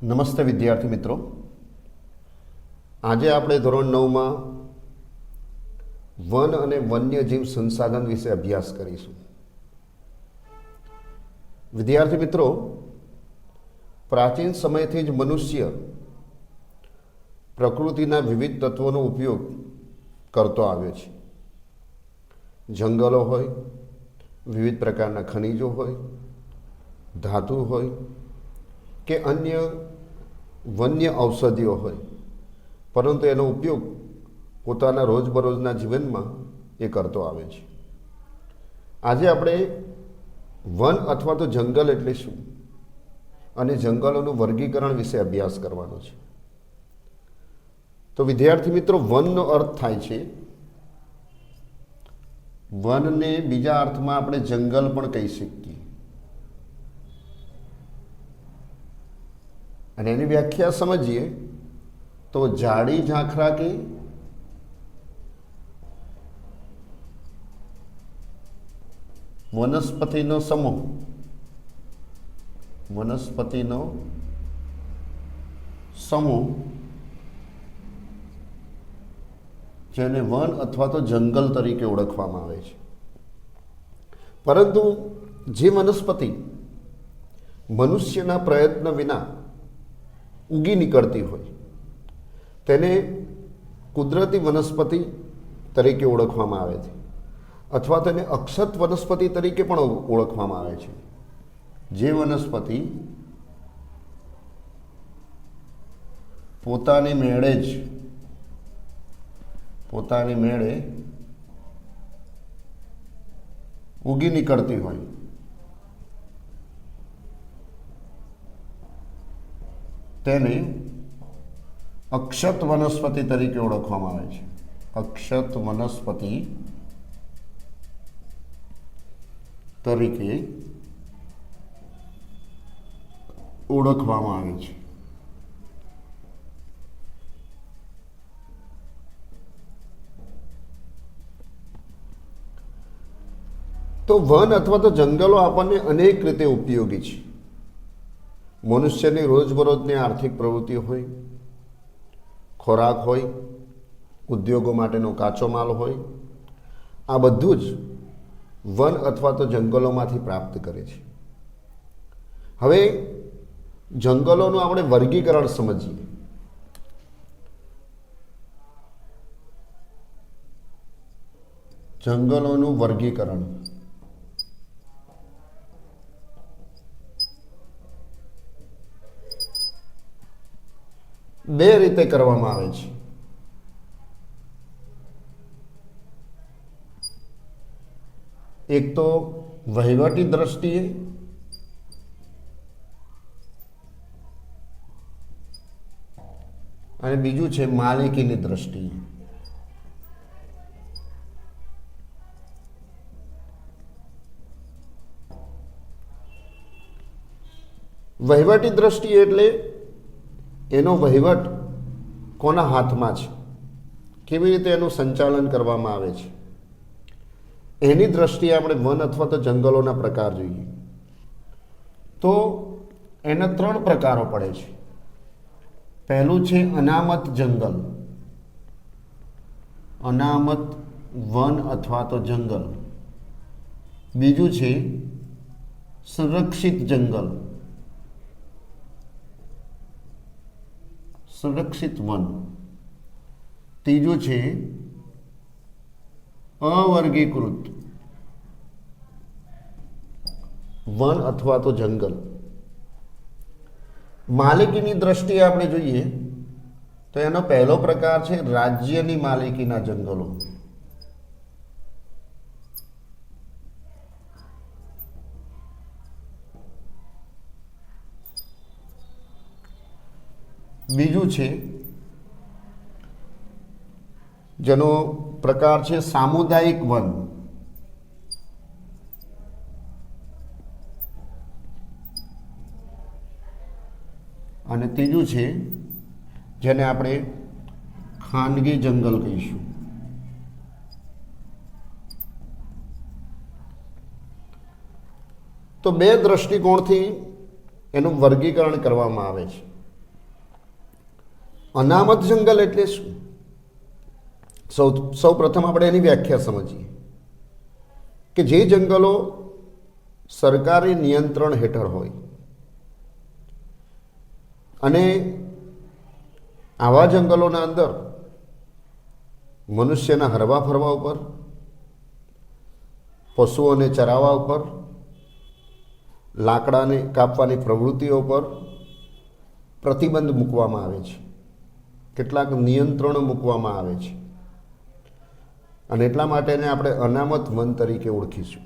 નમસ્તે વિદ્યાર્થી મિત્રો, આજે આપણે ધોરણ 9માં વન અને વન્યજીવ સંસાધન વિશે અભ્યાસ કરીશું. વિદ્યાર્થી મિત્રો, પ્રાચીન સમયથી જ મનુષ્ય પ્રકૃતિના વિવિધ તત્વોનો ઉપયોગ કરતો આવ્યો છે. જંગલો હોય, વિવિધ પ્રકારના ખનિજો હોય, ધાતુ હોય કે અન્ય વન્ય ઔષધિઓ હોય, પરંતુ એનો ઉપયોગ પોતાના રોજબરોજના જીવનમાં એ કરતો આવે છે. આજે આપણે વન અથવા તો જંગલ એટલે શું અને જંગલોનું વર્ગીકરણ વિશે અભ્યાસ કરવાનો છે. તો વિદ્યાર્થી મિત્રો, વનનો અર્થ થાય છે, વનને બીજા અર્થમાં આપણે જંગલ પણ કહી શકીએ, અને એની વ્યાખ્યા સમજીએ તો ઝાડી ઝાંખરા કે વનસ્પતિનો સમૂહ, વનસ્પતિનો સમૂહ જેને વન અથવા તો જંગલ તરીકે ઓળખવામાં આવે છે. પરંતુ જે વનસ્પતિ મનુષ્યના પ્રયત્ન વિના ઉગી નીકળતી હોય તેને કુદરતી વનસ્પતિ તરીકે ઓળખવામાં આવે છે, અથવા તેને અક્ષત વનસ્પતિ તરીકે પણ ઓળખવામાં આવે છે. જે વનસ્પતિ પોતાની મેળે ઉગી નીકળતી હોય તેને અક્ષત વનસ્પતિ તરીકે ઓળખવામાં આવે છે. અક્ષત વનસ્પતિ તરીકે ઓળખવામાં આવે છે. તો વન અથવા તો જંગલો આપણને અનેક રીતે ઉપયોગી છે. મનુષ્યની રોજબરોજની આર્થિક પ્રવૃત્તિ હોય, ખોરાક હોય, ઉદ્યોગો માટેનો કાચો માલ હોય, આ બધું જ વન અથવા તો જંગલોમાંથી પ્રાપ્ત કરે છે. હવે જંગલોનું આપણે વર્ગીકરણ સમજીએ. જંગલોનું વર્ગીકરણ બે રીતે કરવામાં આવે છે. એક તો વહીવટી દ્રષ્ટિએ અને બીજું છે માલિકીની દ્રષ્ટિએ. વહીવટી દ્રષ્ટિએ એટલે એનો વહીવટ કોના હાથમાં છે, કેવી રીતે એનું સંચાલન કરવામાં આવે છે, એની દ્રષ્ટિએ આપણે વન અથવા તો જંગલોના પ્રકાર જોઈએ તો એના 3 પ્રકારો પડે છે. પહેલું છે અનામત જંગલ, અનામત વન અથવા તો જંગલ. બીજું છે સંરક્ષિત જંગલ, સંરક્ષિત વન. ત્રીજું છે અવર્ગીકૃત વન અથવા તો જંગલ. માલિકીની દ્રષ્ટિએ આપણે જોઈએ તો એનો પહેલો પ્રકાર છે રાજ્યની માલિકીના જંગલો. બીજું છે જેનો પ્રકાર છે સામુદાયિક વન. અને ત્રીજું છે જેને આપણે ખાનગી જંગલ કહીશું. તો બે દ્રષ્ટિકોણથી એનું વર્ગીકરણ કરવામાં આવે છે. અનામત જંગલ એટલે શું? સૌ પ્રથમ આપણે એની વ્યાખ્યા સમજીએ કે જે જંગલો સરકારી નિયંત્રણ હેઠળ હોય અને આવા જંગલોના અંદર મનુષ્યના હરવા ફરવા ઉપર, પશુઓને ચરાવવા ઉપર, લાકડાને કાપવાની પ્રવૃત્તિઓ પર પ્રતિબંધ મૂકવામાં આવે છે, કેટલાક નિયંત્રણો મૂકવામાં આવે છે અને એટલા માટે એને આપણે અનામત વન તરીકે ઓળખીશું.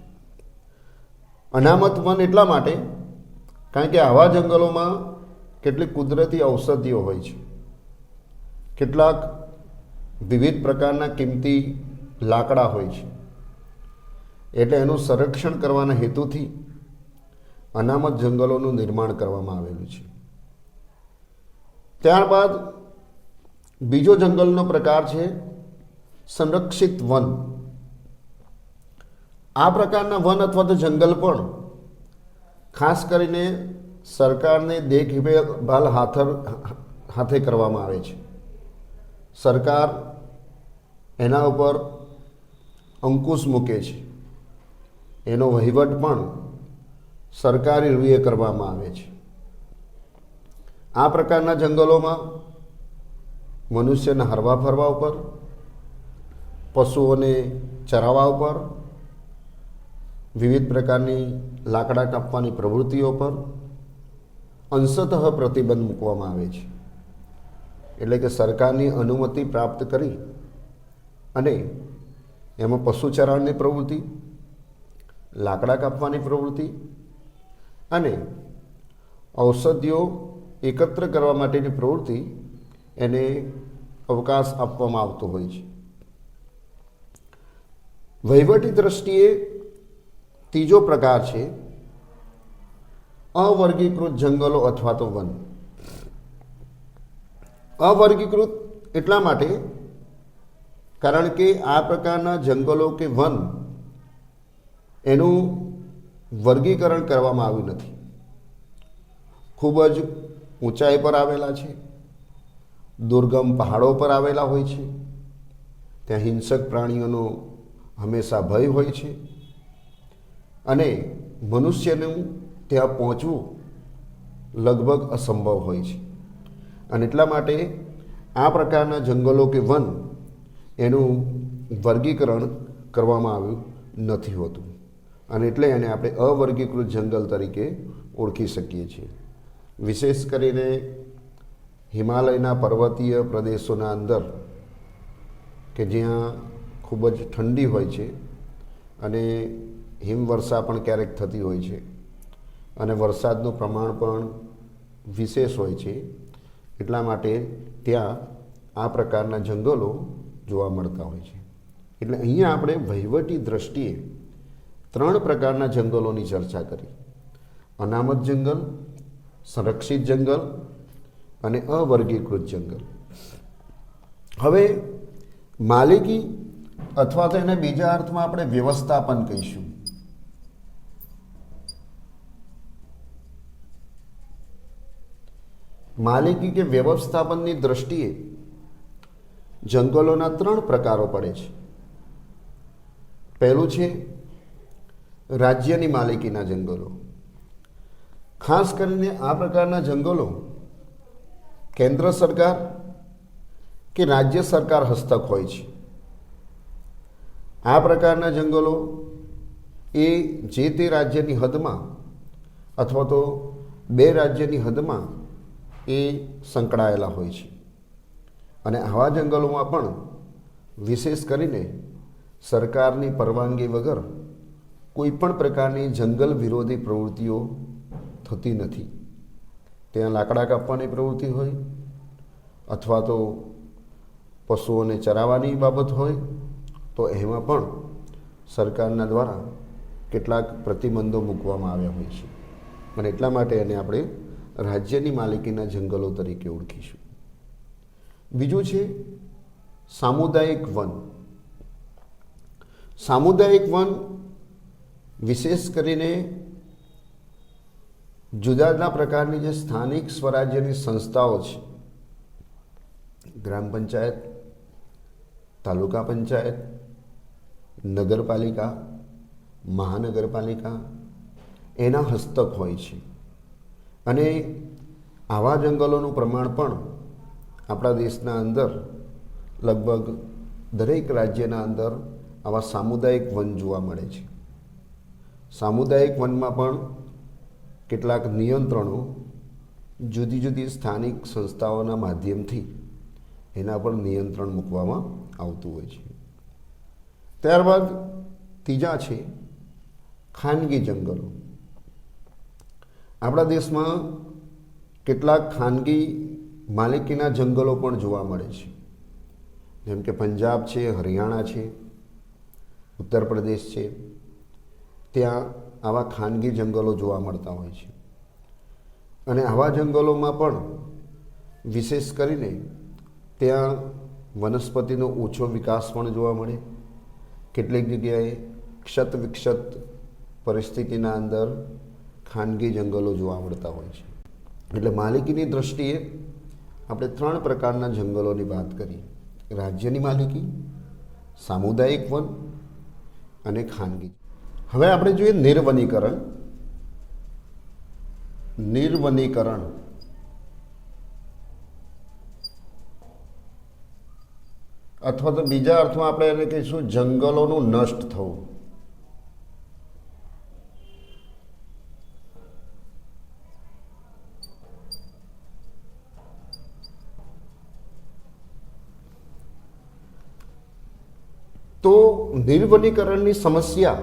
અનામત વન એટલા માટે કારણ કે આવા જંગલોમાં કેટલીક કુદરતી ઔષધિઓ હોય છે, કેટલાક વિવિધ પ્રકારના કિંમતી લાકડા હોય છે, એટલે એનું સંરક્ષણ કરવાના હેતુથી અનામત જંગલોનું નિર્માણ કરવામાં આવેલું છે. ત્યારબાદ બીજો જંગલનો પ્રકાર છે સંરક્ષિત વન. આ પ્રકારના વન અથવા તો જંગલ પણ ખાસ કરીને સરકારને દેખભાલ હાથે કરવામાં આવે છે. સરકાર એના ઉપર અંકુશ મૂકે છે, એનો વહીવટ પણ સરકારી રૂએ કરવામાં આવે છે. આ પ્રકારના જંગલોમાં મનુષ્યના હરવા ફરવા ઉપર, પશુઓને ચરાવવા ઉપર, વિવિધ પ્રકારની લાકડા કાપવાની પ્રવૃત્તિઓ પર અંશતઃ પ્રતિબંધ મૂકવામાં આવે છે. એટલે કે સરકારની અનુમતિ પ્રાપ્ત કરી અને એમાં પશુ ચરાવવાની પ્રવૃત્તિ, લાકડા કાપવાની પ્રવૃત્તિ અને ઔષધિઓ એકત્ર કરવા માટેની પ્રવૃત્તિ એને અવકાશ આપવામાં આવતો હોય છે. વહીવટી દ્રષ્ટિએ ત્રીજો પ્રકાર છે અવર્ગીકૃત જંગલો અથવા તો વન. અવર્ગીકૃત એટલા માટે કારણ કે આ પ્રકારના જંગલો કે વન એનું વર્ગીકરણ કરવામાં આવ્યું નથી. ખૂબ જ ઊંચાઈ પર આવેલા છે, દુર્ગમ પહાડો પર આવેલા હોય છે, ત્યાં હિંસક પ્રાણીઓનો હંમેશા ભય હોય છે અને મનુષ્યનું ત્યાં પહોંચવું લગભગ અસંભવ હોય છે. અને એટલા માટે આ પ્રકારના જંગલો કે વન એનું વર્ગીકરણ કરવામાં આવ્યું નથી હોતું અને એટલે એને આપણે અવર્ગીકૃત જંગલ તરીકે ઓળખી શકીએ છીએ. વિશેષ કરીને હિમાલયના પર્વતીય પ્રદેશોના અંદર કે જ્યાં ખૂબ જ ઠંડી હોય છે અને હિમવર્ષા પણ ક્યારેક થતી હોય છે અને વરસાદનું પ્રમાણ પણ વિશેષ હોય છે, એટલા માટે ત્યાં આ પ્રકારના જંગલો જોવા મળતા હોય છે. એટલે અહીંયા આપણે વહીવટી દ્રષ્ટિએ 3 પ્રકારના જંગલોની ચર્ચા કરી: અનામત જંગલ, સંરક્ષિત જંગલ અને અવર્ગીકૃત જંગલ. હવે માલિકી અથવા તો એને બીજા અર્થમાં આપણે વ્યવસ્થાપન કહીશું. માલિકી કે વ્યવસ્થાપનની દ્રષ્ટિએ જંગલોના 3 પ્રકારો પડે છે. પહેલું છે રાજ્યની માલિકીના જંગલો. ખાસ કરીને આ પ્રકારના જંગલો કેન્દ્ર સરકાર કે રાજ્ય સરકાર હસ્તક હોય છે. આ પ્રકારના જંગલો એ જે તે રાજ્યની હદમાં અથવા તો 2 રાજ્યની હદમાં એ સંકળાયેલા હોય છે અને આવા જંગલોમાં પણ વિશેષ કરીને સરકારની પરવાનગી વગર કોઈ પણ પ્રકારની જંગલ વિરોધી પ્રવૃત્તિઓ થતી નથી. ત્યાં લાકડા કાપવાની પ્રવૃત્તિ હોય અથવા તો પશુઓને ચરાવવાની બાબત હોય તો એમાં પણ સરકારના દ્વારા કેટલાક પ્રતિબંધો મૂકવામાં આવ્યા હોય છે અને એટલા માટે એને આપણે રાજ્યની માલિકીના જંગલો તરીકે ઓળખીશું. બીજું છે સામુદાયિક વન. સામુદાયિક વન વિશેષ કરીને જુદા જુદા પ્રકારની જે સ્થાનિક સ્વરાજ્યની સંસ્થાઓ છે ગ્રામ પંચાયત, તાલુકા પંચાયત, નગરપાલિકા, મહાનગરપાલિકા એના હસ્તક હોય છે. અને આવા જંગલોનું પ્રમાણ પણ આપણા દેશના અંદર લગભગ દરેક રાજ્યના અંદર આવા સામુદાયિક વન જોવા મળે છે. સામુદાયિક વનમાં પણ કેટલાક નિયંત્રણો જુદી જુદી સ્થાનિક સંસ્થાઓના માધ્યમથી એના પર નિયંત્રણ મૂકવામાં આવતું હોય છે. ત્યારબાદ ત્રીજા છે ખાનગી જંગલો. આપણા દેશમાં કેટલાક ખાનગી માલિકીના જંગલો પણ જોવા મળે છે. જેમ કે પંજાબ છે, હરિયાણા છે, ઉત્તર પ્રદેશ છે, ત્યાં આવા ખાનગી જંગલો જોવા મળતા હોય છે. અને આવા જંગલોમાં પણ વિશેષ કરીને ત્યાં વનસ્પતિનો ઓછો વિકાસ પણ જોવા મળે. કેટલીક જગ્યાએ ક્ષત વિક્ષત પરિસ્થિતિના અંદર ખાનગી જંગલો જોવા મળતા હોય છે. એટલે માલિકીની દૃષ્ટિએ આપણે 3 પ્રકારના જંગલોની વાત કરી: રાજ્યની માલિકી, સામુદાયિક વન અને ખાનગી. હવે આપણે જોઈએ નિર્વનીકરણ. નિર્વનીકરણ અથવા તો બીજા અર્થમાં આપણે એને કહીશું જંગલોનું નષ્ટ થવું. તો નિર્વનીકરણની સમસ્યા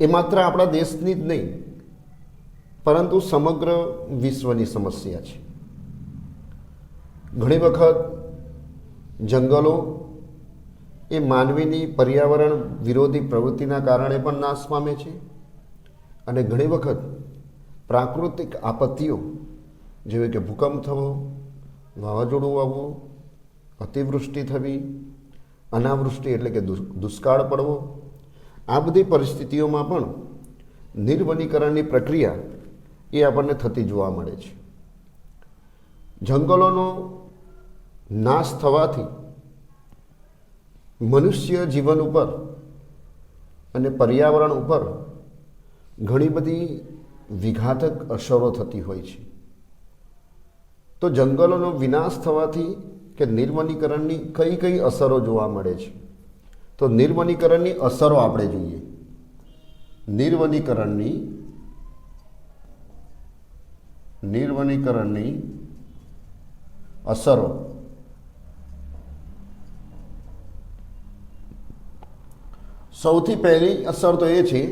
એ માત્ર આપણા દેશની જ નહીં પરંતુ સમગ્ર વિશ્વની સમસ્યા છે. ઘણી વખત જંગલો એ માનવીની પર્યાવરણ વિરોધી પ્રવૃત્તિના કારણે પણ નાશ પામે છે. અને ઘણી વખત પ્રાકૃતિક આપત્તિઓ જેવી કે ભૂકંપ થવો, વાવાઝોડું આવવું, અતિવૃષ્ટિ થવી, અનાવૃષ્ટિ એટલે કે દુષ્કાળ પડવો, આ બધી પરિસ્થિતિઓમાં પણ નિર્વનીકરણની પ્રક્રિયા એ આપણને થતી જોવા મળે છે. જંગલોનો નાશ થવાથી મનુષ્ય જીવન ઉપર અને પર્યાવરણ ઉપર ઘણી બધી વિઘાતક અસરો થતી હોય છે. તો જંગલોનો વિનાશ થવાથી કે નિર્વનીકરણની કઈ કઈ અસરો જોવા મળે છે? તો નિર્વનીકરણની અસરો આપણે જોઈએ. નિર્વનીકરણની અસરો. સૌથી પહેલી અસર તો એ છે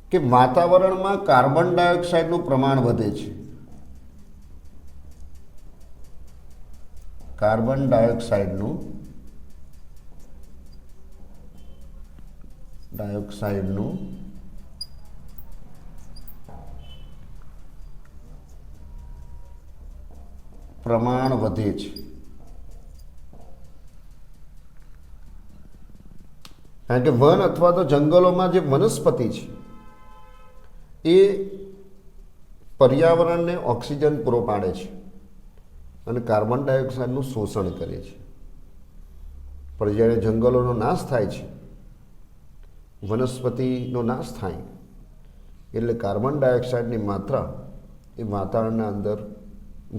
કે વાતાવરણમાં કાર્બન ડાયોક્સાઇડનું પ્રમાણ વધે છે. કાર્બન ડાયોક્સાઇડનું પ્રમાણ વધે છે. કારણ કે વન અથવા તો જંગલોમાં જે વનસ્પતિ છે એ પર્યાવરણને ઓક્સિજન પૂરો પાડે છે અને કાર્બન ડાયોક્સાઇડનું શોષણ કરે છે. પણ જ્યારે જંગલોનો નાશ થાય છે, વનસ્પતિનો નાશ થાય એટલે કાર્બન ડાયોક્સાઇડની માત્રા એ વાતાવરણના અંદર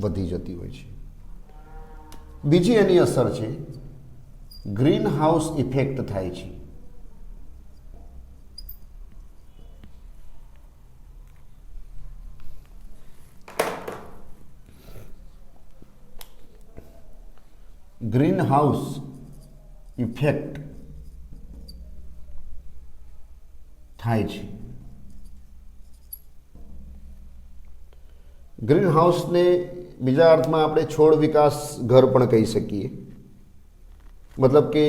વધી જતી હોય છે. બીજી એની અસર છે ગ્રીન હાઉસ ઇફેક્ટ થાય છે. ગ્રીન હાઉસ ઇફેક્ટ થાય છે. ગ્રીન હાઉસને બીજા અર્થમાં આપણે છોડ વિકાસ ઘર પણ કહી શકીએ. મતલબ કે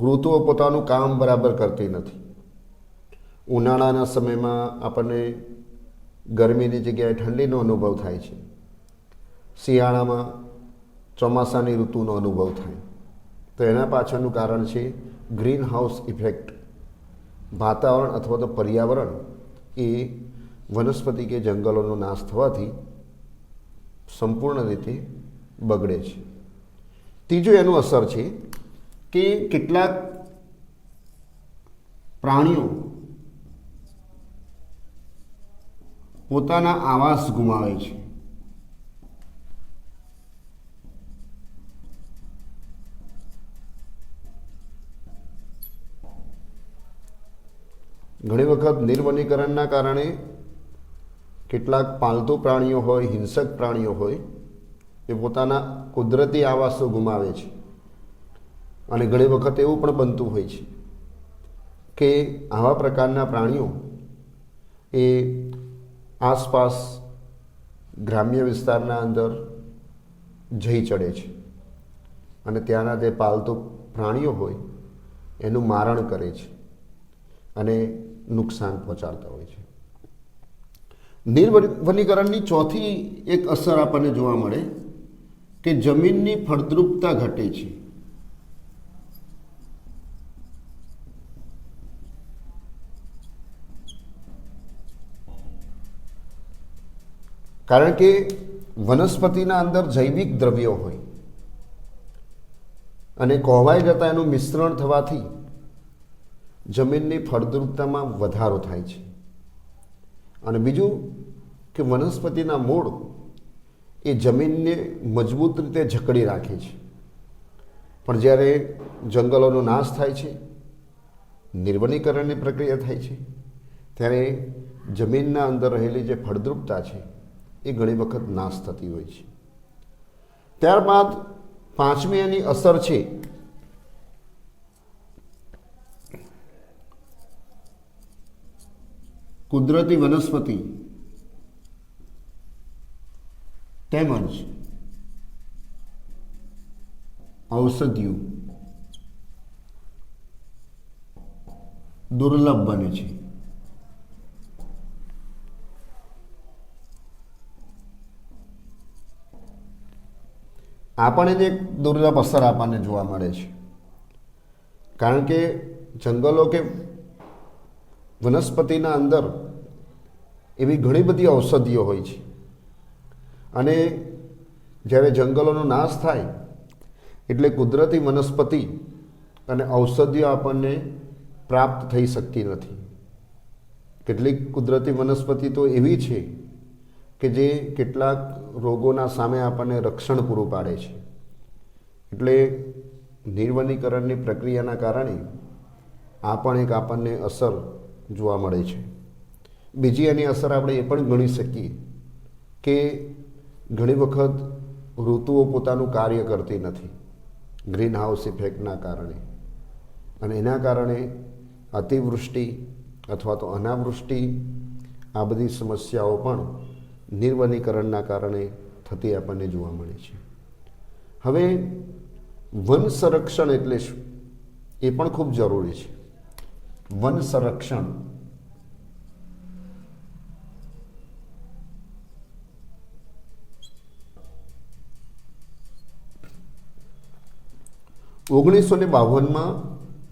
ઋતુઓ પોતાનું કામ બરાબર કરતી નથી. ઉનાળાના સમયમાં આપણને ગરમીની જગ્યાએ ઠંડીનો અનુભવ થાય છે. શિયાળામાં ચોમાસાની ઋતુનો અનુભવ થાય. તો એના પાછળનું કારણ છે ગ્રીન હાઉસ ઇફેક્ટ. વાતાવરણ અથવા તો પર્યાવરણ એ વનસ્પતિ કે જંગલોનો નાશ થવાથી સંપૂર્ણ રીતે બગડે છે. ત્રીજું એનું અસર છે કે કેટલાક પ્રાણીઓ પોતાના આવાસ ગુમાવે છે. ઘણી વખત નિર્વનીકરણના કારણે કેટલાક પાલતુ પ્રાણીઓ હોય, હિંસક પ્રાણીઓ હોય, એ પોતાના કુદરતી આવાસો ગુમાવે છે. અને ઘણી વખત એવું પણ બનતું હોય છે કે આવા પ્રકારના પ્રાણીઓ એ આસપાસ ગ્રામ્ય વિસ્તારના અંદર જઈ ચડે છે અને ત્યાંના જે પાલતુ પ્રાણીઓ હોય એનું મારણ કરે છે અને નુકસાન પહોંચાડતા હોય છે. નિર્વનીકરણની ચોથી એક અસર આપણને જોવા મળે કે જમીનની ફળદ્રુપતા ઘટે છે. કારણ કે વનસ્પતિના અંદર જૈવિક દ્રવ્યો હોય અને કોહવાઈ જતાં એનું મિશ્રણ થવાથી જમીનની ફળદ્રુપતામાં વધારો થાય છે. અને બીજું કે વનસ્પતિના મૂળ એ જમીનને મજબૂત રીતે જકડી રાખે છે. પણ જ્યારે જંગલોનો નાશ થાય છે, નિર્વનીકરણની પ્રક્રિયા થાય છે, ત્યારે જમીનના અંદર રહેલી જે ફળદ્રુપતા છે એ ઘણી વખત નાશ થતી હોય છે. ત્યારબાદ પાંચમી એની અસર છે કુદરતી વનસ્પતિ તેમજ ઔષધિઓ દુર્લભ બને છે. આપણને જ એક દુર્લભ અસર આપણને જોવા મળે છે. કારણ કે જંગલો કે વનસ્પતિના અંદર એવી ઘણી બધી ઔષધિઓ હોય છે અને જ્યારે જંગલોનો નાશ થાય એટલે કુદરતી વનસ્પતિ અને ઔષધિઓ આપણને પ્રાપ્ત થઈ શકતી નથી. કેટલીક કુદરતી વનસ્પતિ તો એવી છે કે જે કેટલાક રોગોના સામે આપણને રક્ષણ પૂરું પાડે છે. એટલે નિર્વનીકરણની પ્રક્રિયાના કારણે આ પણ એક આપણને અસર જોવા મળે છે. બીજી એની અસર આપણે એ પણ ગણી શકીએ કે ઘણી વખત ઋતુઓ પોતાનું કાર્ય કરતી નથી ગ્રીન હાઉસ ઇફેક્ટના કારણે, અને એના કારણે અતિવૃષ્ટિ અથવા તો અનાવૃષ્ટિ આ બધી સમસ્યાઓ પણ નિર્વનીકરણના કારણે થતી આપણને જોવા મળે છે. હવે વન સંરક્ષણ એટલે શું એ પણ ખૂબ જરૂરી છે. વન સંરક્ષણ ઓગણીસો ને 52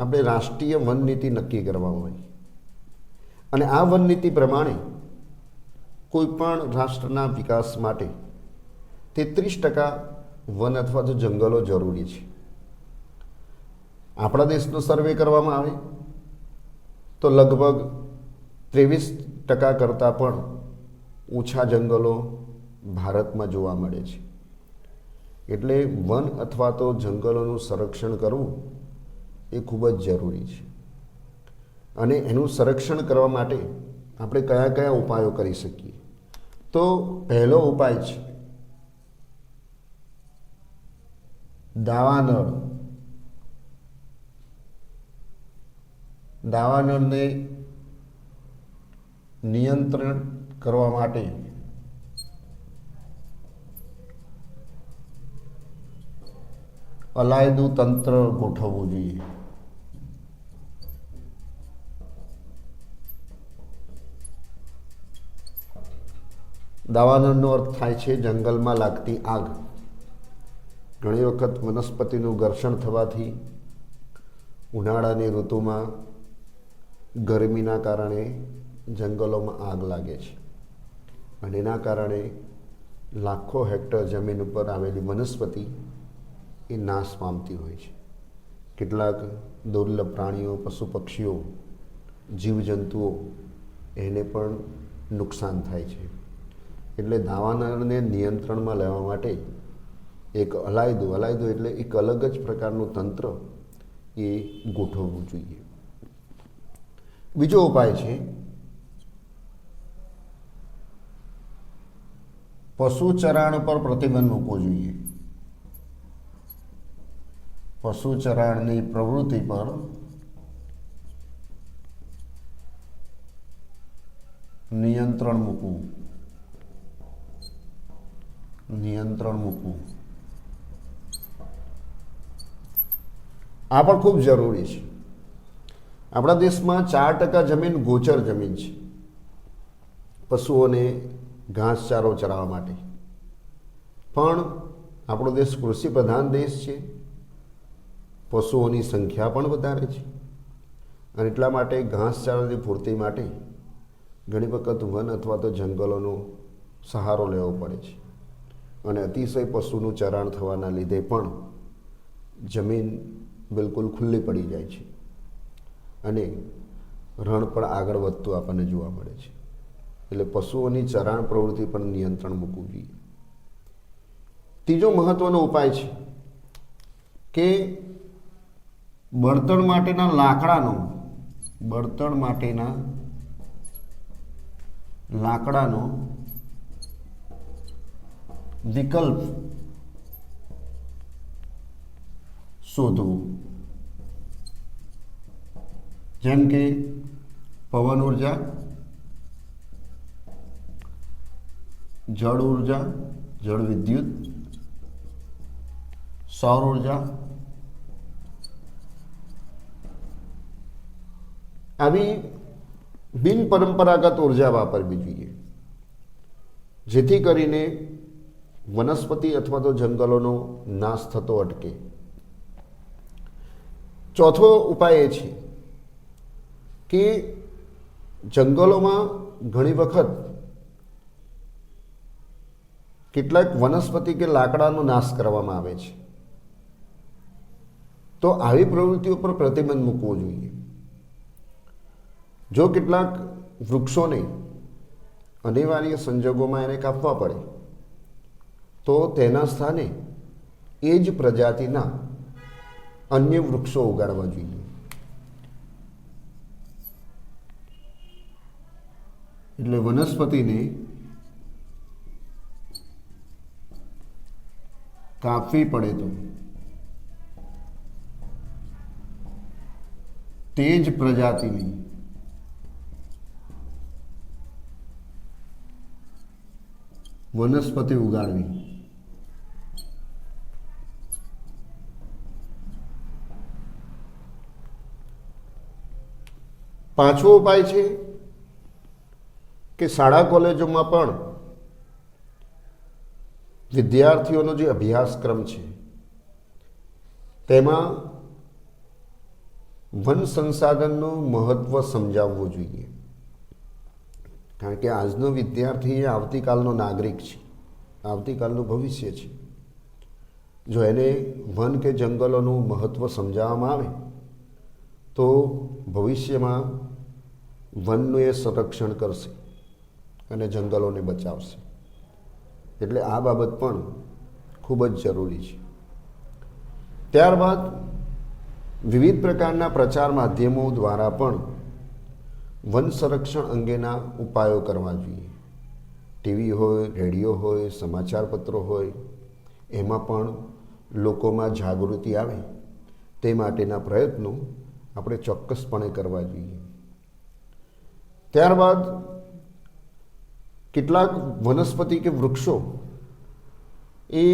આપણે રાષ્ટ્રીય વન નીતિ નક્કી કરવામાં આવી અને આ વન નીતિ પ્રમાણે કોઈ પણ રાષ્ટ્રના વિકાસ માટે 33% વન અથવા તો જંગલો જરૂરી છે. આપણા દેશનો સર્વે કરવામાં આવે તો લગભગ 23% કરતાં પણ ઓછા જંગલો ભારતમાં જોવા મળે છે. એટલે વન અથવા તો જંગલોનું સંરક્ષણ કરવું એ ખૂબ જ જરૂરી છે. અને એનું સંરક્ષણ કરવા માટે આપણે કયા કયા ઉપાયો કરી શકીએ? તો પહેલો ઉપાય છે દાવાનળ. દાવાનળને નિયંત્રણ કરવા માટે અલાયદું તંત્ર ગોઠવવું જોઈએ. દાવાનળનો અર્થ થાય છે જંગલમાં લાગતી આગ. ઘણી વખત વનસ્પતિનું ઘર્ષણ થવાથી ઉનાળાની ઋતુમાં ગરમીના કારણે જંગલોમાં આગ લાગે છે અને એના કારણે લાખો હેક્ટર જમીન ઉપર આવેલી વનસ્પતિ એ નાશ પામતી હોય છે. કેટલાક દુર્લભ પ્રાણીઓ, પશુ પક્ષીઓ, જીવજંતુઓ એને પણ નુકસાન થાય છે. એટલે દાવાનળને નિયંત્રણમાં લેવા માટે એક અલાયદું એટલે એક અલગ જ પ્રકારનું તંત્ર એ ગોઠવવું જોઈએ. બીજો ઉપાય છે પશુ ચરાણ પર પ્રતિબંધ મૂકવો જોઈએ. પશુ ચરાણની પ્રવૃત્તિ પર નિયંત્રણ મૂકવું. આ પણ ખૂબ જરૂરી છે. આપણા દેશમાં 4% જમીન ગોચર જમીન છે પશુઓને ઘાસચારો ચરાવવા માટે. પણ આપણો દેશ કૃષિ પ્રધાન દેશ છે, પશુઓની સંખ્યા પણ વધારે છે અને એટલા માટે ઘાસચારાની પૂર્તિ માટે ઘણી વખત વન અથવા તો જંગલોનો સહારો લેવો પડે છે અને અતિશય પશુનું ચરાણ થવાના લીધે પણ જમીન બિલકુલ ખુલ્લી પડી જાય છે અને રણ પણ આગળ વધતું આપણને જોવા મળે છે. એટલે પશુઓની ચરાણ પ્રવૃત્તિ પર નિયંત્રણ મૂકવું જોઈએ. ત્રીજો મહત્વનો ઉપાય છે કે બળતણ માટેના લાકડાનો વિકલ્પ શોધવું. જેમ કે પવન ઉર્જા, જળ ઉર્જા, જળ વિદ્યુત, સૌર ઉર્જા, આવી બિન પરંપરાગત ઉર્જા વાપરવી જોઈએ, જેથી કરીને વનસ્પતિ અથવા તો જંગલોનો નાશ થતો અટકે. ચોથો ઉપાય એ છે કે જંગલોમાં ઘણી વખત કેટલાક વનસ્પતિ કે લાકડાનો નાશ કરવામાં આવે છે, તો આવી પ્રવૃત્તિઓ પર પ્રતિબંધ મૂકવો જોઈએ. જો કેટલાક વૃક્ષોને અનિવાર્ય સંજોગોમાં એને કાપવા પડે તો તેના સ્થાને એ જ પ્રજાતિના અન્ય વૃક્ષો ઉગાડવા જોઈએ. એટલે વનસ્પતિને કાપવી પડે તો તે જ પ્રજાતિની વનસ્પતિ ઉગાડવી. પાંચમો ઉપાય છે કે શાળા કોલેજોમાં પણ વિદ્યાર્થીઓનો જે અભ્યાસક્રમ છે તેમાં વન સંસાધનનું મહત્વ સમજાવવું જોઈએ. કારણ કે આજનો વિદ્યાર્થી એ આવતીકાલનો નાગરિક છે, આવતીકાલનું ભવિષ્ય છે. જો એને વન કે જંગલોનું મહત્વ સમજાવવામાં આવે તો ભવિષ્યમાં વનનું એ સંરક્ષણ કરશે અને જંગલોને બચાવશે. એટલે આ બાબત પણ ખૂબ જ જરૂરી છે. ત્યારબાદ વિવિધ પ્રકારના પ્રચાર માધ્યમો દ્વારા પણ વન સંરક્ષણ અંગેના ઉપાયો કરવા જોઈએ. ટીવી હોય, રેડિયો હોય, સમાચાર પત્રો હોય, એમાં પણ લોકોમાં જાગૃતિ આવે તે માટેના પ્રયત્નો આપણે ચોક્કસપણે કરવા જોઈએ. ત્યારબાદ કેટલાક વનસ્પતિ કે વૃક્ષો એ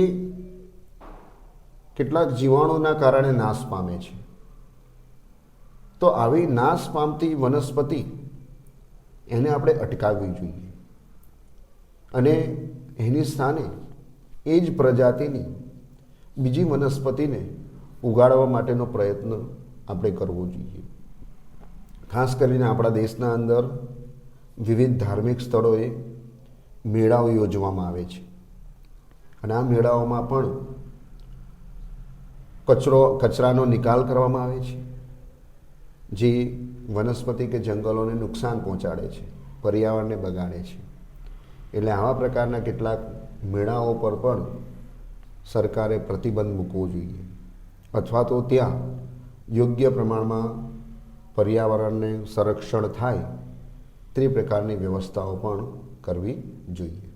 કેટલાક જીવાણુના કારણે નાશ પામે છે. તો આવી નાશ પામતી વનસ્પતિ એને આપણે અટકાવવી જોઈએ અને એની સ્થાને એ જ પ્રજાતિની બીજી વનસ્પતિને ઉગાડવા માટેનો પ્રયત્ન આપણે કરવો જોઈએ. ખાસ કરીને આપણા દેશના અંદર વિવિધ ધાર્મિક સ્થળોએ મેળાઓ યોજવામાં આવે છે અને આ મેળાઓમાં પણ કચરાનો નિકાલ કરવામાં આવે છે, જે વનસ્પતિ કે જંગલોને નુકસાન પહોંચાડે છે, પર્યાવરણને બગાડે છે. એટલે આવા પ્રકારના કેટલાક મેળાઓ પર પણ સરકારે પ્રતિબંધ મૂકવો જોઈએ, અથવા તો ત્યાં યોગ્ય પ્રમાણમાં પર્યાવરણને સંરક્ષણ થાય તે પ્રકારની વ્યવસ્થાઓ પણ કરવી જોઈએ.